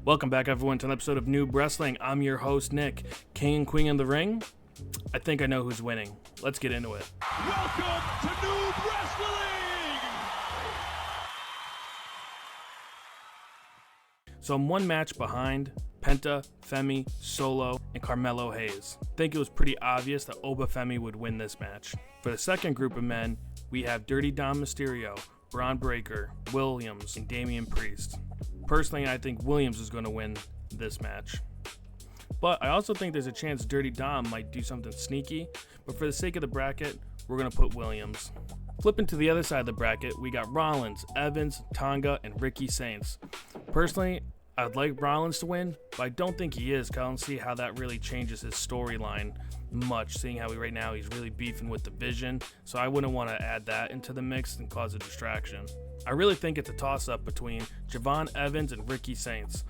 Welcome back, everyone, to an episode of Noob Wrestling. I'm your host, Nick. King and Queen in the ring? I think I know who's winning. Let's get into it. Welcome to Noob Wrestling! So I'm one match behind Penta, Femi, Solo, and Carmelo Hayes. I think it was pretty obvious that Oba Femi would win this match. For the second group of men, we have Dirty Dom Mysterio, Braun Breaker, Williams, and Damian Priest. Personally, I think Williams is going to win this match. But I also think there's a chance Dirty Dom might do something sneaky. But for the sake of the bracket, we're going to put Williams. Flipping to the other side of the bracket, we got Rollins, Evans, Tonga, and Ricky Saints. Personally, I'd like Rollins to win, but I don't think he is, because I don't see how that really changes his storyline much, seeing how right now he's really beefing with the Vision, so I wouldn't want to add that into the mix and cause a distraction. I really think it's a toss-up between Javon Evans and Ricky Saints,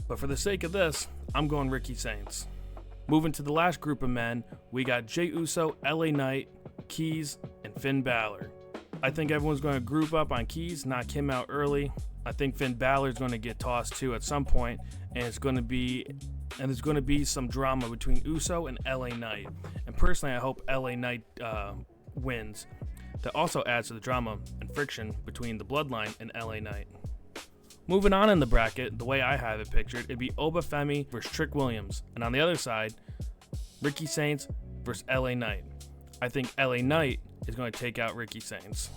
but for the sake of this, I'm going Ricky Saints. Moving to the last group of men, we got Jey Uso, LA Knight, Keys, and Finn Balor. I think everyone's going to group up on Keys, knock him out early. I think Finn Balor's going to get tossed too at some point, and there's going to be some drama between Uso and LA Knight. And personally, I hope LA Knight wins. That also adds to the drama and friction between the Bloodline and LA Knight. Moving on in the bracket, the way I have it pictured, it'd be Oba Femi versus Trick Williams, and on the other side, Ricky Saints versus LA Knight. I think LA Knight is going to take out Ricky Saints.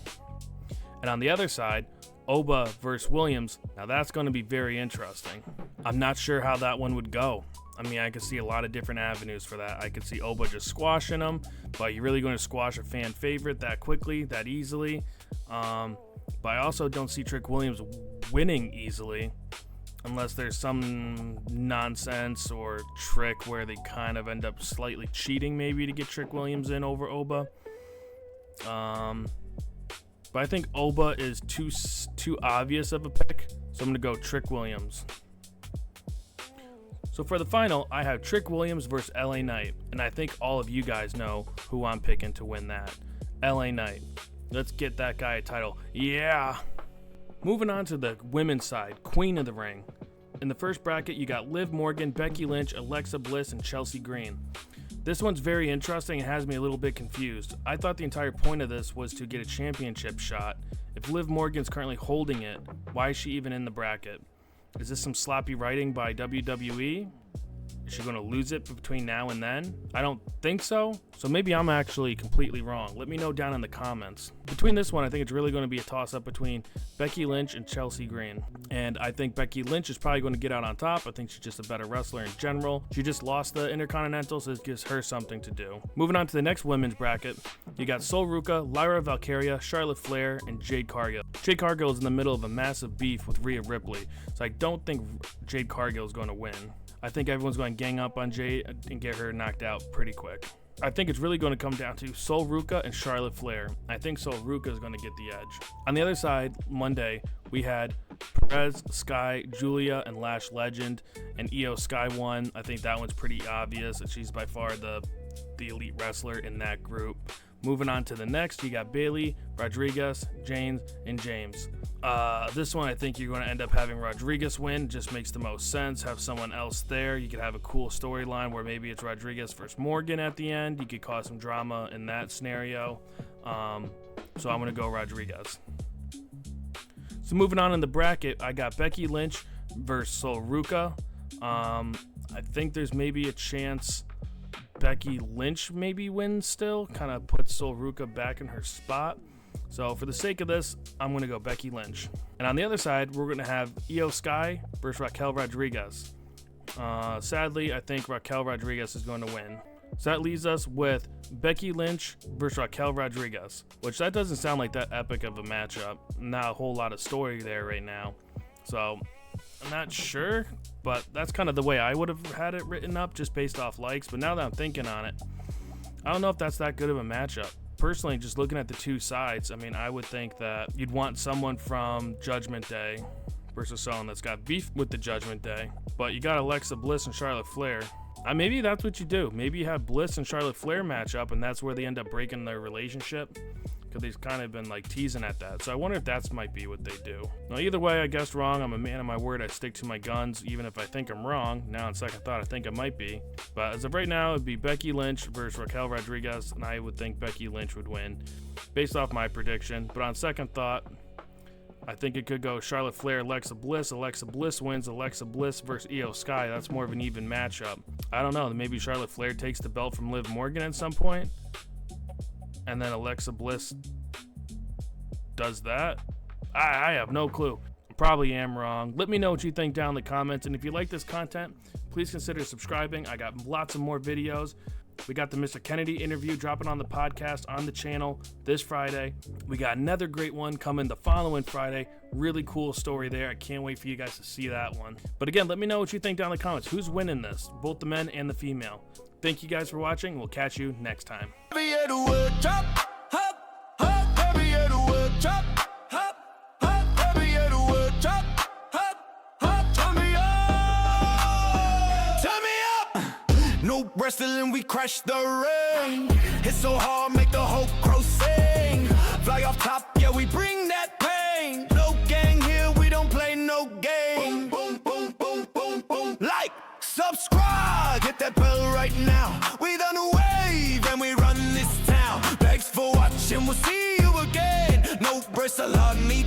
And on the other side, Oba versus Williams. Now that's going to be very interesting. I'm not sure how that one would go. I mean, I could see a lot of different avenues for that. I could see Oba just squashing him, but you're really going to squash a fan favorite that quickly, that easily. But I also don't see Trick Williams winning easily, unless there's some nonsense or trick where they kind of end up slightly cheating maybe to get Trick Williams in over Oba. But I think Oba is too obvious of a pick, so I'm going to go Trick Williams. So for the final, I have Trick Williams versus LA Knight, and I think all of you guys know who I'm picking to win that. LA Knight. Let's get that guy a title. Yeah! Moving on to the women's side, Queen of the Ring. In the first bracket, you got Liv Morgan, Becky Lynch, Alexa Bliss, and Chelsea Green. This one's very interesting and has me a little bit confused. I thought the entire point of this was to get a championship shot. If Liv Morgan's currently holding it, why is she even in the bracket? Is this some sloppy writing by WWE? Is she going to lose it between now and then? I don't think so. So maybe I'm actually completely wrong. Let me know down in the comments. Between this one, I think it's really going to be a toss-up between Becky Lynch and Chelsea Green. And I think Becky Lynch is probably going to get out on top. I think she's just a better wrestler in general. She just lost the Intercontinental, so this gives her something to do. Moving on to the next women's bracket, you got Sol Ruca, Lyra Valkyria, Charlotte Flair, and Jade Cargill. Jade Cargill is in the middle of a massive beef with Rhea Ripley, so I don't think Jade Cargill is going to win. I think everyone's going to gang up on Jade and get her knocked out pretty quick. I think it's really going to come down to Sol Ruca and Charlotte Flair. I think Sol Ruca is going to get the edge. On the other side, Monday, we had Perez, Sky, Julia, and Lash Legend, and Io Sky won. I think that one's pretty obvious that she's by far the elite wrestler in that group. Moving on to the next, you got Bayley, Rodriguez, James, and James. This one, I think you're going to end up having Rodriguez win. Just makes the most sense. Have someone else there. You could have a cool storyline where maybe it's Rodriguez versus Morgan at the end. You could cause some drama in that scenario. So I'm going to go Rodriguez. So moving on in the bracket, I got Becky Lynch versus Sol Ruca. I think there's maybe a chance Becky Lynch maybe wins still. Kind of puts Sol Ruca back in her spot. So for the sake of this, I'm going to go Becky Lynch. And on the other side, we're going to have Io Sky versus Raquel Rodriguez. Sadly, I think Raquel Rodriguez is going to win. So that leaves us with Becky Lynch versus Raquel Rodriguez, which that doesn't sound like that epic of a matchup. Not a whole lot of story there right now. So I'm not sure, but that's kind of the way I would have had it written up just based off likes. But now that I'm thinking on it, I don't know if that's that good of a matchup. Personally, just looking at the two sides, I mean, I would think that you'd want someone from Judgment Day versus someone that's got beef with the Judgment Day. But you got Alexa Bliss and Charlotte Flair. Maybe that's what you do. Maybe you have Bliss and Charlotte Flair match up, and that's where they end up breaking their relationship. because they've kind of been like teasing at that. So I wonder if that's might be what they do. Now, either way, I guessed wrong. I'm a man of my word. I stick to my guns, even if I think I'm wrong. Now, on second thought, I think I might be. But as of right now, it'd be Becky Lynch versus Raquel Rodriguez, and I would think Becky Lynch would win, based off my prediction. But on second thought, I think it could go Charlotte Flair, Alexa Bliss. Alexa Bliss wins. Alexa Bliss versus Io Sky. That's more of an even matchup. I don't know. Maybe Charlotte Flair takes the belt from Liv Morgan at some point, and then Alexa Bliss does that. I have no clue. Probably am wrong. Let me know what you think down in the comments. And if you like this content, please consider subscribing. I got lots of more videos. We got the Mr. Kennedy interview dropping on the podcast on the channel this Friday. We got another great one coming the following Friday. Really cool story there. I can't wait for you guys to see that one. But again, let me know what you think down in the comments. Who's winning this? Both the men and the female. Thank you guys for watching. We'll catch you next time. Noob wrestling, we crash the ring. Hit so hard, make the whole crow sing. Fly off top, yeah, we bring that pain. No gang here, we don't play no game. Boom, boom, boom, boom, boom. Like, subscribe, hit that bell right now. We done a wave and we run this town. Thanks for watching, we'll see you again. No bristle on me.